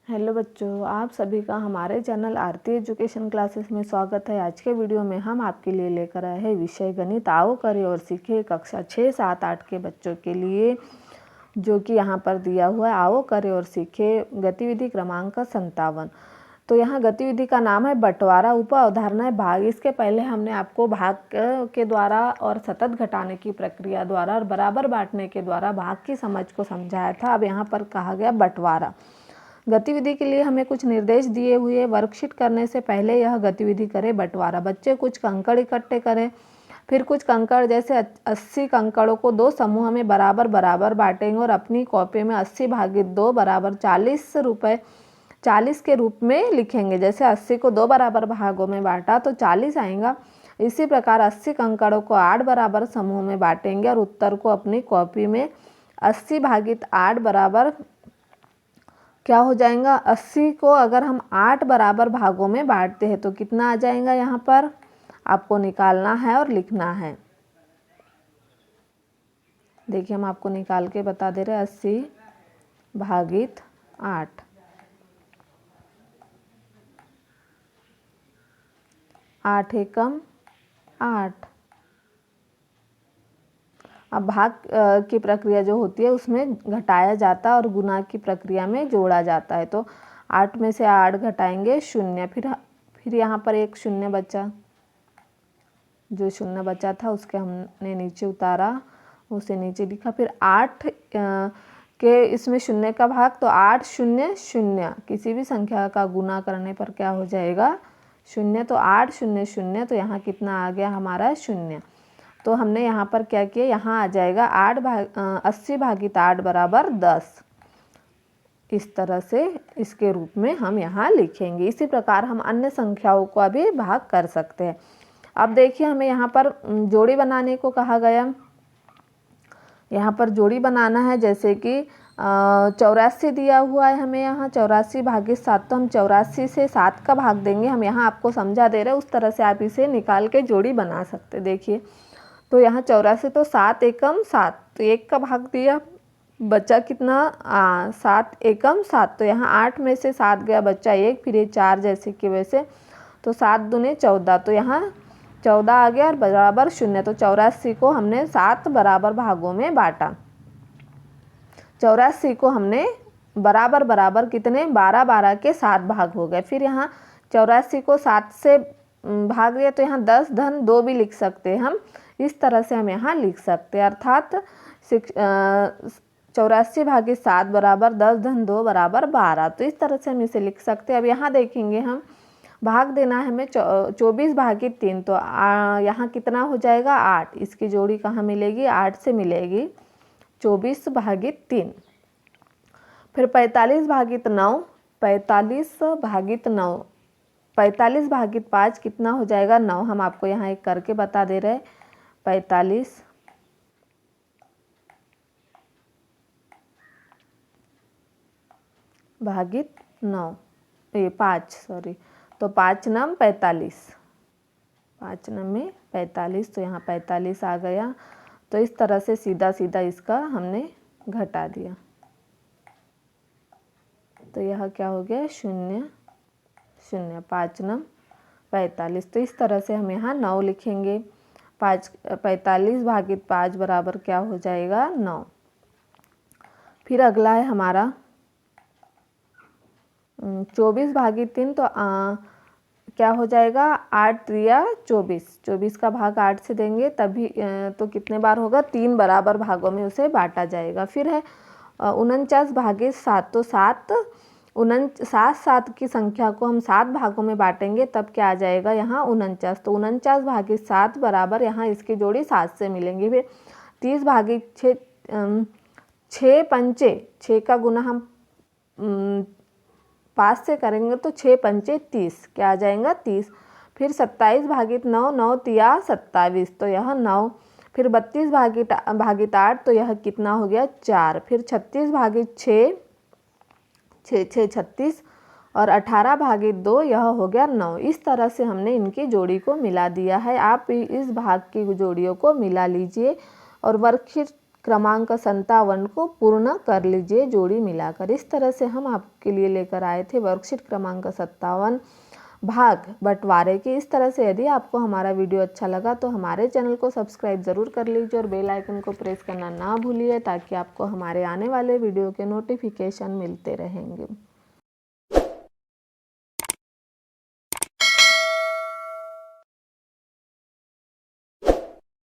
Hello बच्चों, आप सभी का हमारे चैनल आरती एजुकेशन क्लासेस में स्वागत है। आज के वीडियो में हम आपके लिए लेकर आए हैं विषय गणित। आओ करें और सीखें कक्षा 6, 7, 8 के बच्चों के लिए, जो कि यहाँ पर दिया हुआ है। आओ करें और सीखें गतिविधि क्रमांक 57। तो यहाँ गतिविधि का नाम है बंटवारा। उप अवधारणा है भाग। इसके पहले हमने आपको भाग के द्वारा और सतत घटाने की प्रक्रिया द्वारा और बराबर बांटने के द्वारा भाग की समझ को समझाया था। अब यहाँ पर कहा गया बंटवारा। गतिविधि के लिए हमें कुछ निर्देश दिए हुए। वर्कशीट करने से पहले यह गतिविधि करें बंटवारा। बच्चे कुछ कंकड़ इकट्ठे करें, फिर कुछ कंकड़ जैसे 80 कंकड़ों को 2 समूह में बराबर बराबर बांटेंगे और अपनी कॉपी में 80 भागित 2 बराबर 40 के रूप में लिखेंगे। जैसे 80 को 2 बराबर भागों में बांटा तो 40 आएगा। इसी प्रकार 80 कंकड़ों को 8 बराबर समूह में बांटेंगे और उत्तर को अपनी कॉपी में 80 भागित 8 बराबर क्या हो जाएगा। 80 को अगर हम 8 बराबर भागों में बांटते हैं तो कितना आ जाएगा, यहाँ पर आपको निकालना है और लिखना है। देखिए हम आपको निकाल के बता दे रहे हैं। 80 भागित 8, 8 एकम 8। अब भाग की प्रक्रिया जो होती है उसमें घटाया जाता है और गुना की प्रक्रिया में जोड़ा जाता है। तो 8 में से 8 घटाएंगे 0, फिर यहाँ पर एक 0 बचा। जो 0 बचा था उसके हमने नीचे उतारा, उसे नीचे लिखा। फिर 8 के इसमें 0 का भाग, तो 8 0 0। किसी भी संख्या का गुना करने पर क्या हो जाएगा, 0। तो 8 0 0, तो यहाँ कितना आ गया हमारा 0। तो हमने यहाँ पर क्या किया, यहाँ आ जाएगा 80 भागित 8 बराबर 10। इस तरह से इसके रूप में हम यहाँ लिखेंगे। इसी प्रकार हम अन्य संख्याओं को भी भाग कर सकते हैं। अब देखिए हमें यहाँ पर जोड़ी बनाने को कहा गया। यहाँ पर जोड़ी बनाना है, जैसे कि 84 दिया हुआ है हमें यहाँ। 84 भागित 7, तो हम 84 से 7 का भाग देंगे। हम यहाँ आपको समझा दे रहे हैं, उस तरह से आप इसे निकाल के जोड़ी बना सकते। देखिए तो यहाँ 84, तो 7 एकम 7, तो 1 का भाग दिया, बचा कितना 7 एकम 7। तो यहाँ 8 में से 7 गया, बचा 1, फिर ये 4 जैसे कि वैसे, तो 7 दूने 14, तो यहाँ 14 आ गया और बराबर 0। तो 84 को हमने 7 बराबर भागों में बांटा। 84 को हमने बराबर बराबर कितने 12 12 के 7 भाग हो गए। फिर यहाँ 84 को 7 से भाग दिया, तो यहाँ 10 धन 2 भी लिख सकते हैं हम। इस तरह से हम यहाँ लिख सकते हैं, अर्थात 84 भागित 7 बराबर 10 धन 2 बराबर 12। तो इस तरह से हम इसे लिख सकते हैं। अब यहाँ देखेंगे हम भाग देना है हमें 24 भागित 3, तो यहाँ कितना हो जाएगा 8। इसकी जोड़ी कहाँ मिलेगी, 8 से मिलेगी 24 भागित 3। फिर 45 भागित 9, 45 भागित 9, 45 भागित 5 कितना हो जाएगा 9। हम आपको यहाँ एक करके बता दे रहे हैं। 45 भागित 9, ये 5 सॉरी, तो 5 9 45, 5 9 में 45, तो यहाँ 45 आ गया। तो इस तरह से सीधा सीधा इसका हमने घटा दिया। तो यह क्या हो गया 0 0, 5 9 45। तो इस तरह से हम यहाँ 9 लिखेंगे। 45 भागित 5 बराबर क्या हो जाएगा 9। फिर अगला है हमारा 24 भागित 3, तो क्या हो जाएगा 8 3 24। 24 का भाग 8 से देंगे तभी तो कितने बार होगा, 3 बराबर भागों में उसे बांटा जाएगा। फिर है 49 भागित 7, तो 7 की संख्या को हम 7 भागों में बांटेंगे तब क्या आ जाएगा यहाँ 49। तो 49 भागित 7 बराबर, यहाँ इसकी जोड़ी 7 से मिलेंगी। फिर 30 भागित 6, 6 पंचे, 6 का गुना हम 5 से करेंगे तो 6 पंचे 30, क्या आ जाएगा 30। फिर 27 भागित 9, 9 तिया 27, तो यह 9। फिर 32 भागित 8, तो यह कितना हो गया 4। फिर 36 भागित 6, 6 6 36, और 18 भागित 2, यह हो गया 9। इस तरह से हमने इनकी जोड़ी को मिला दिया है। आप इस भाग की जोड़ियों को मिला लीजिए और वर्कशीट क्रमांक 57 को पूर्ण कर लीजिए जोड़ी मिलाकर। इस तरह से हम आपके लिए लेकर आए थे वर्कशीट क्रमांक 57 भाग बंटवारे की। इस तरह से यदि आपको हमारा वीडियो अच्छा लगा तो हमारे चैनल को सब्सक्राइब ज़रूर कर लीजिए और बेल आइकन को प्रेस करना ना भूलिए ताकि आपको हमारे आने वाले वीडियो के नोटिफिकेशन मिलते रहेंगे।